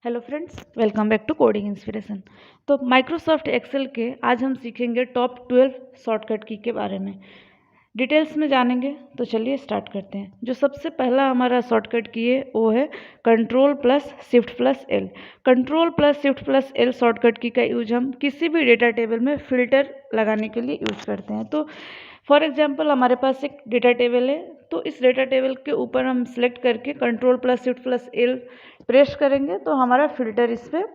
Hello friends, welcome back to coding inspiration. तो Microsoft Excel के आज हम सीखेंगे टॉप 12 शॉर्टकट की के बारे में। डिटेल्स में जानेंगे तो चलिए स्टार्ट करते हैं। जो सबसे पहला हमारा शॉर्टकट की है वो है control plus shift plus L. Control plus shift plus L shortcut की का यूज हम किसी भी डेटा टेबल में फिल्टर लगाने के लिए यूज करते हैं। तो फॉर एग्जांपल हमारे पास एक डेटा टेबल है, तो इस डेटा टेबल के ऊपर हम सेलेक्ट करके control plus shift plus L press करेंगे तो हमारा फिल्टर इस पर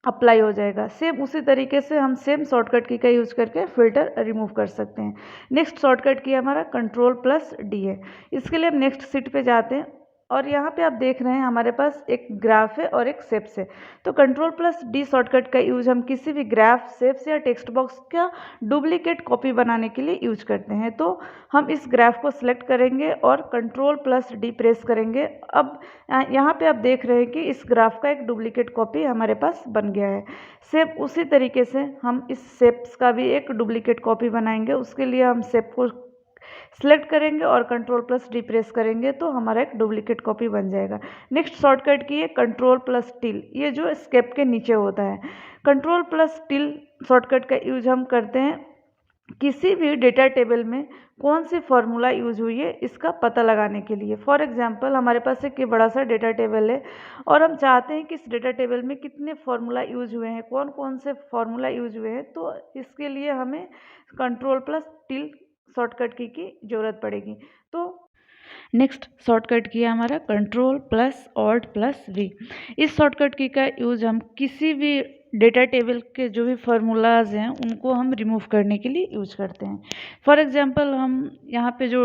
अप्लाई हो जाएगा। सेम उसी तरीके से हम सेम शॉर्टकट की का यूज करके फिल्टर रिमूव कर सकते हैं। नेक्स्ट शॉर्टकट की हमारा कंट्रोल प्लस डी है। इसके लिए हम नेक्स्ट सीट पे जाते हैं और यहाँ पे आप देख रहे हैं हमारे पास एक ग्राफ है और एक शेप्स है। तो कंट्रोल प्लस डी शॉर्टकट का यूज हम किसी भी ग्राफ, शेप्स या टेक्स्ट बॉक्स का डुप्लीकेट कॉपी बनाने के लिए यूज करते हैं। तो हम इस ग्राफ को सिलेक्ट करेंगे और कंट्रोल प्लस डी प्रेस करेंगे। अब यहाँ पे आप देख रहे हैं कि इस ग्राफ का एक डुप्लीकेट कॉपी हमारे पास बन गया है। सेम उसी तरीके से हम इस शेप्स का भी एक डुप्लीकेट कॉपी बनाएंगे। उसके लिए हम शेप को सिलेक्ट करेंगे और कंट्रोल प्लस डी प्रेस करेंगे तो हमारा एक डुप्लीकेट कॉपी बन जाएगा। नेक्स्ट शॉर्टकट की है कंट्रोल प्लस टिल। ये जो स्केप के नीचे होता है। कंट्रोल प्लस टिल शॉर्टकट का यूज हम करते हैं किसी भी डेटा टेबल में कौन सी फॉर्मूला यूज हुई है इसका पता लगाने के लिए। फॉर एग्जांपल हमारे पास एक बड़ा सा डेटा टेबल है और हम चाहते हैं कि इस डेटा टेबल में कितने फॉर्मूला यूज हुए हैं, कौन कौन से फॉर्मूला यूज हुए हैं। तो इसके लिए हमें कंट्रोल प्लस टिल शॉर्टकट की ज़रूरत पड़ेगी। तो नेक्स्ट शॉर्टकट की है हमारा control plus alt plus V. इस शॉर्टकट की का यूज हम किसी भी डेटा टेबल के जो भी फार्मूलाज हैं उनको हम रिमूव करने के लिए यूज करते हैं। फॉर एग्जांपल हम यहाँ पे जो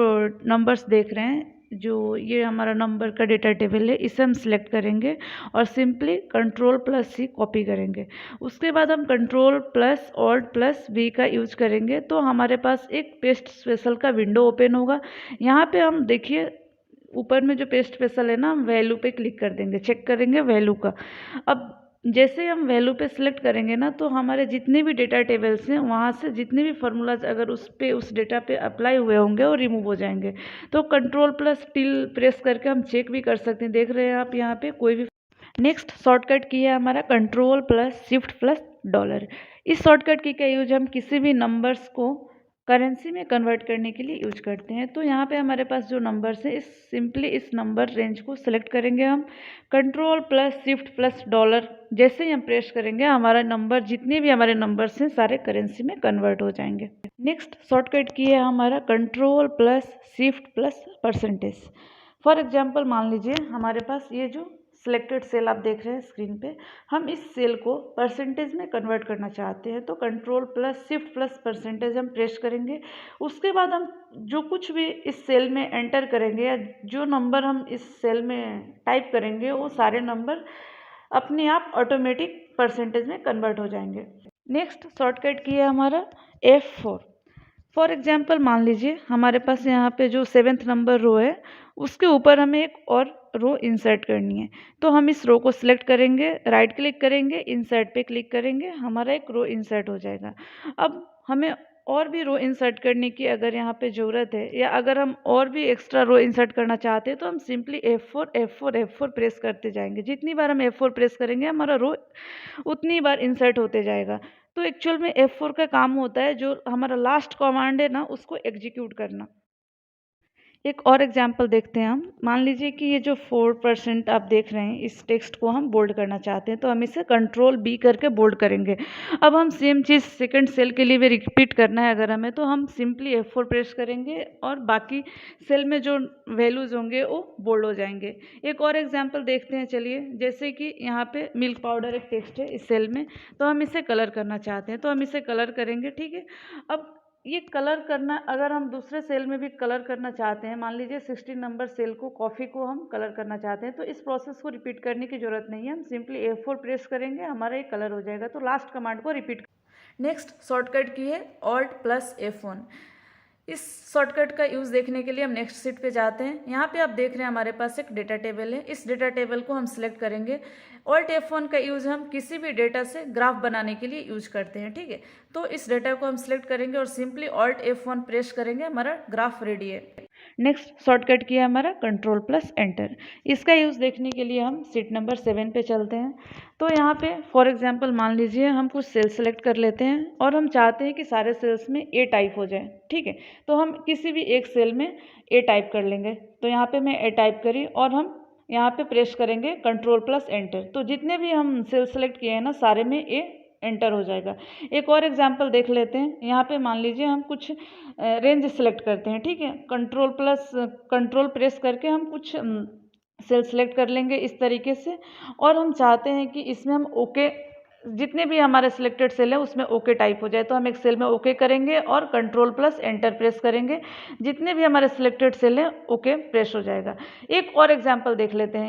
नंबर्स देख रहे हैं, जो ये हमारा नंबर का डेटा टेबल है, इसे हम सिलेक्ट करेंगे और simply control plus C copy करेंगे। उसके बाद हम control plus alt plus V का यूज करेंगे तो हमारे पास एक पेस्ट स्पेशल का विंडो ओपन होगा। यहाँ पे हम देखिए ऊपर में जो पेस्ट स्पेशल है ना, हम वैल्यू पे क्लिक कर देंगे, चेक करेंगे वैल्यू का। अब जैसे हम वैल्यू पे सिलेक्ट करेंगे ना तो हमारे जितने भी डेटा टेबल्स हैं वहाँ से जितने भी फार्मूलाज अगर उस डेटा पे अप्लाई हुए होंगे वो रिमूव हो जाएंगे। तो कंट्रोल प्लस टिल प्रेस करके हम चेक भी कर सकते हैं। देख रहे हैं आप यहाँ पे कोई भी। नेक्स्ट शॉर्टकट की है हमारा control plus shift plus dollar. इस शॉर्टकट की का यूज हम किसी भी नंबर्स को करेंसी में कन्वर्ट करने के लिए यूज करते हैं। तो यहाँ पे हमारे पास जो नंबर्स है सिंपली इस नंबर रेंज को सिलेक्ट करेंगे हम। Control plus shift plus dollar जैसे ही हम प्रेस करेंगे हमारा नंबर, जितने भी हमारे नंबर्स हैं सारे करेंसी में कन्वर्ट हो जाएंगे। नेक्स्ट शॉर्टकट की है हमारा control plus shift plus percentage. For example मान लीजिए हमारे पास ये जो सिलेक्टेड सेल आप देख रहे हैं स्क्रीन पे, हम इस सेल को परसेंटेज में कन्वर्ट करना चाहते हैं। तो control plus shift plus percentage हम प्रेस करेंगे। उसके बाद हम जो कुछ भी इस सेल में एंटर करेंगे या जो नंबर हम इस सेल में टाइप करेंगे वो सारे नंबर अपने आप ऑटोमेटिक परसेंटेज में कन्वर्ट हो जाएंगे। नेक्स्ट शॉर्टकट की है हमारा F4। फॉर एग्जाम्पल मान लीजिए हमारे पास यहाँ पे जो 7th नंबर रो है उसके ऊपर हमें एक और रो इंसर्ट करनी है। तो हम इस रो को सिलेक्ट करेंगे, राइट क्लिक करेंगे, इंसर्ट पे क्लिक करेंगे, हमारा एक रो इंसर्ट हो जाएगा। अब हमें और भी रो इंसर्ट करने की अगर यहाँ पे ज़रूरत है या अगर हम और भी एक्स्ट्रा रो इंसर्ट करना चाहते हैं तो हम सिंपली F4 प्रेस करते जाएंगे। जितनी बार हम F4 प्रेस करेंगे हमारा रो उतनी बार इंसर्ट होते जाएगा। तो एक्चुअल में F4 का काम होता है जो हमारा लास्ट कमांड है ना उसको एग्जीक्यूट करना। एक और एग्जाम्पल देखते हैं हम। मान लीजिए कि ये जो 4% आप देख रहे हैं इस टेक्स्ट को हम बोल्ड करना चाहते हैं तो हम इसे कंट्रोल बी करके बोल्ड करेंगे। अब हम सेम चीज़ सेकंड सेल के लिए भी रिपीट करना है अगर हमें, तो हम सिंपली F4 प्रेस करेंगे और बाकी सेल में जो वैल्यूज़ होंगे वो बोल्ड हो जाएंगे। एक और एग्जाम्पल देखते हैं चलिए। जैसे कि यहाँ पे मिल्क पाउडर एक टेक्स्ट है इस सेल में, तो हम इसे कलर करना चाहते हैं तो हम इसे कलर करेंगे, ठीक है। अब ये कलर करना अगर हम दूसरे सेल में भी कलर करना चाहते हैं, मान लीजिए 16 नंबर सेल को, कॉफ़ी को हम कलर करना चाहते हैं तो इस प्रोसेस को रिपीट करने की ज़रूरत नहीं है। हम सिंपली F4 प्रेस करेंगे, हमारा ये कलर हो जाएगा। तो लास्ट कमांड को रिपीट। नेक्स्ट शॉर्टकट की है ऑल्ट प्लस F1। इस शॉर्टकट का यूज़ देखने के लिए हम नेक्स्ट सीट पे जाते हैं। यहाँ पे आप देख रहे हैं हमारे पास एक डेटा टेबल है। इस डेटा टेबल को हम सिलेक्ट करेंगे। ऑल्ट F1 का यूज़ हम किसी भी डेटा से ग्राफ बनाने के लिए यूज करते हैं, ठीक है। तो इस डेटा को हम सिलेक्ट करेंगे और सिंपली ऑल्ट F1 प्रेस करेंगे, हमारा ग्राफ रेडी है। नेक्स्ट शॉर्टकट की है हमारा कंट्रोल प्लस एंटर। इसका यूज़ देखने के लिए हम सीट नंबर 7 पे चलते हैं। तो यहाँ पे फॉर एग्जांपल मान लीजिए हम कुछ सेल सेलेक्ट कर लेते हैं और हम चाहते हैं कि सारे सेल्स में ए टाइप हो जाए, ठीक है। तो हम किसी भी एक सेल में ए टाइप कर लेंगे। तो यहाँ पे मैं ए टाइप करी और हम यहाँ पे प्रेस करेंगे कंट्रोल प्लस एंटर। तो जितने भी हम सेल सेलेक्ट किए हैं ना, सारे में ए एंटर हो जाएगा। एक और एग्जांपल देख लेते हैं। यहाँ पे मान लीजिए हम कुछ रेंज सेलेक्ट करते हैं, ठीक है। कंट्रोल प्रेस करके हम कुछ सेल सेलेक्ट कर लेंगे इस तरीके से, और हम चाहते हैं कि इसमें हम ओके, जितने भी हमारे सिलेक्टेड सेल है उसमें ओके टाइप हो जाए। तो हम एक सेल में ओके करेंगे और कंट्रोल प्लस एंटर प्रेस करेंगे, जितने भी हमारे सिलेक्टेड सेल है ओके प्रेस हो जाएगा। एक और एग्जांपल देख लेते हैं।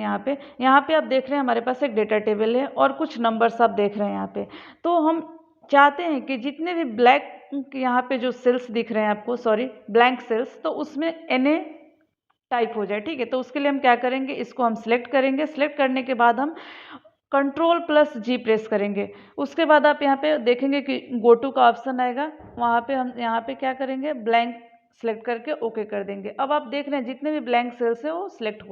यहाँ पे आप देख रहे हैं हमारे पास एक डेटा टेबल है और कुछ नंबर्स आप देख रहे हैं यहाँ पे। तो हम चाहते हैं कि जितने भी ब्लैक यहाँ पे जो सेल्स दिख रहे हैं आपको, सॉरी ब्लैंक सेल्स, तो उसमें NA टाइप हो जाए, ठीक है। तो उसके लिए हम क्या करेंगे, इसको हम सिलेक्ट करेंगे। सिलेक्ट करने के बाद हम कंट्रोल प्लस G प्रेस करेंगे। उसके बाद आप यहाँ पे देखेंगे कि गो टू का ऑप्शन आएगा, वहाँ पे हम यहाँ पे क्या करेंगे, ब्लैंक सेलेक्ट करके ओके कर देंगे। अब आप देख रहे हैं जितने भी ब्लैंक सेल्स है वो सिलेक्ट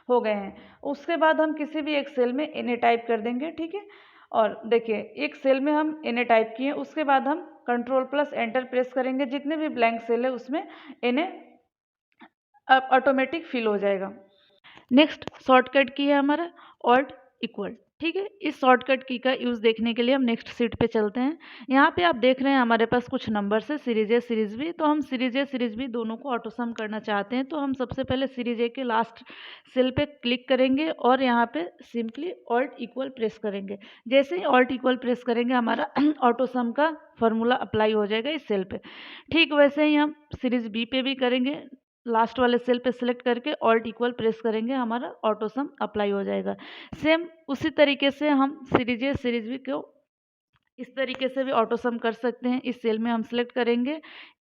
हो गए हैं। उसके बाद हम किसी भी एक सेल में NA टाइप कर देंगे, ठीक है। और देखिए एक सेल में हम NA टाइप किए, उसके बाद हम कंट्रोल प्लस एंटर प्रेस करेंगे, जितने भी ब्लैंक सेल है उसमें NA ऑटोमेटिक फिल हो जाएगा। नेक्स्ट शॉर्टकट की है हमारा ऑल्ट इक्वल, ठीक है। इस शॉर्टकट की का यूज़ देखने के लिए हम नेक्स्ट सीट पे चलते हैं। यहाँ पे आप देख रहे हैं हमारे पास कुछ नंबर्स है, सीरीज ए सीरीज बी। तो हम सीरीज ए सीरीज बी दोनों को ऑटो सम करना चाहते हैं। तो हम सबसे पहले सीरीज ए के लास्ट सेल पे क्लिक करेंगे और यहाँ पे सिंपली ऑल्ट इक्वल प्रेस करेंगे। जैसे ही ऑल्ट इक्वल प्रेस करेंगे हमारा ऑटो सम का फॉर्मूला अप्लाई हो जाएगा इस सेल पे। ठीक वैसे ही हम सीरीज बी पे भी करेंगे। लास्ट वाले सेल पे सिलेक्ट करके ऑल्ट इक्वल प्रेस करेंगे, हमारा ऑटो सम अप्लाई हो जाएगा। सेम उसी तरीके से हम सीरीज ए सीरीज बी को इस तरीके से भी ऑटो सम कर सकते हैं। इस सेल में हम सिलेक्ट करेंगे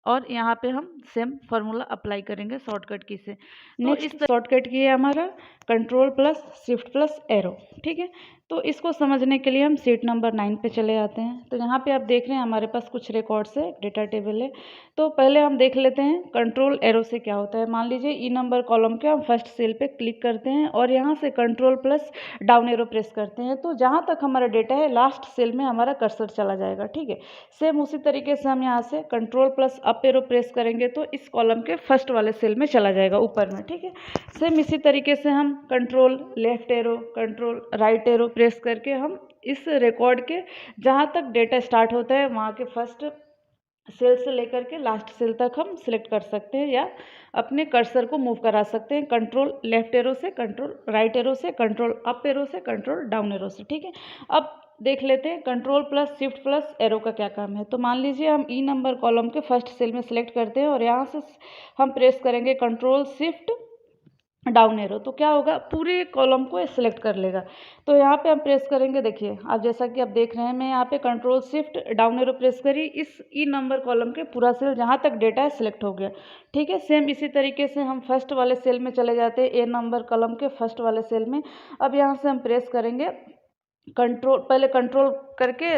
और यहाँ पे हम सेम फार्मूला अप्लाई करेंगे शॉर्टकट की से। तो इस शॉर्टकट की है हमारा control plus shift plus arrow, ठीक है। तो इसको समझने के लिए हम सीट नंबर 9 पे चले आते हैं। तो यहाँ पे आप देख रहे हैं हमारे पास कुछ रिकॉर्ड्स है, डेटा टेबल है। तो पहले हम देख लेते हैं कंट्रोल एरो से क्या होता है। मान लीजिए ई नंबर कॉलम के हम फर्स्ट सेल पे क्लिक करते हैं और यहाँ से control plus down arrow press करते हैं। तो जहाँ तक हमारा डेटा है लास्ट सेल में हमारा कर्सर चला जाएगा, ठीक है। सेम उसी तरीके से हम यहाँ से control plus up arrow press करेंगे तो इस कॉलम के फर्स्ट वाले सेल में चला जाएगा ऊपर में, ठीक है। सेम इसी तरीके से हम control left arrow, control right arrow press करके हम इस रिकॉर्ड के जहाँ तक डेटा स्टार्ट होता है वहाँ के फर्स्ट सेल से लेकर के लास्ट सेल तक हम सिलेक्ट कर सकते हैं या अपने कर्सर को मूव करा सकते हैं। कंट्रोल लेफ्ट एरो से, कंट्रोल राइट एरो से, कंट्रोल अप एरो से, कंट्रोल डाउन एरो से, ठीक है। अब देख लेते हैं control plus shift plus arrow का क्या काम है। तो मान लीजिए हम ई नंबर कॉलम के फर्स्ट सेल में सिलेक्ट करते हैं और यहाँ से हम प्रेस करेंगे कंट्रोल शिफ्ट डाउन एरो। तो क्या होगा, पूरे कॉलम को सिलेक्ट कर लेगा। तो यहाँ पे हम प्रेस करेंगे, देखिए आप जैसा कि आप देख रहे हैं मैं यहाँ पे control shift down arrow press करी, इस ई नंबर कॉलम के पूरा सेल जहाँ तक डेटा है सिलेक्ट हो गया, ठीक है। सेम इसी तरीके से हम फर्स्ट वाले सेल में चले जाते हैं, ए नंबर कॉलम के फर्स्ट वाले सेल में। अब यहाँ से हम प्रेस करेंगे पहले कंट्रोल करके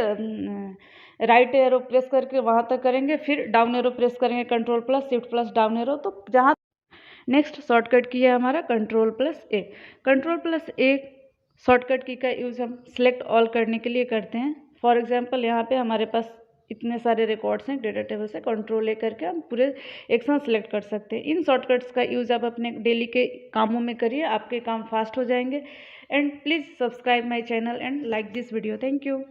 राइट एरो प्रेस करके वहाँ तक करेंगे, फिर डाउन एरो प्रेस करेंगे control plus shift plus down arrow. तो जहाँ नेक्स्ट शॉर्टकट की है हमारा कंट्रोल प्लस ए। कंट्रोल प्लस ए शॉर्टकट की का यूज़ हम सिलेक्ट ऑल करने के लिए करते हैं। फॉर एग्जांपल यहाँ पे हमारे पास इतने सारे रिकॉर्ड्स हैं डेटा टेबल से, कंट्रोल ए करके हम पूरे एक साथ सिलेक्ट कर सकते हैं। इन शॉर्टकट्स का यूज़ आप अपने डेली के कामों में करिए, आपके काम फास्ट हो जाएंगे। And please subscribe my channel and like this video. Thank you.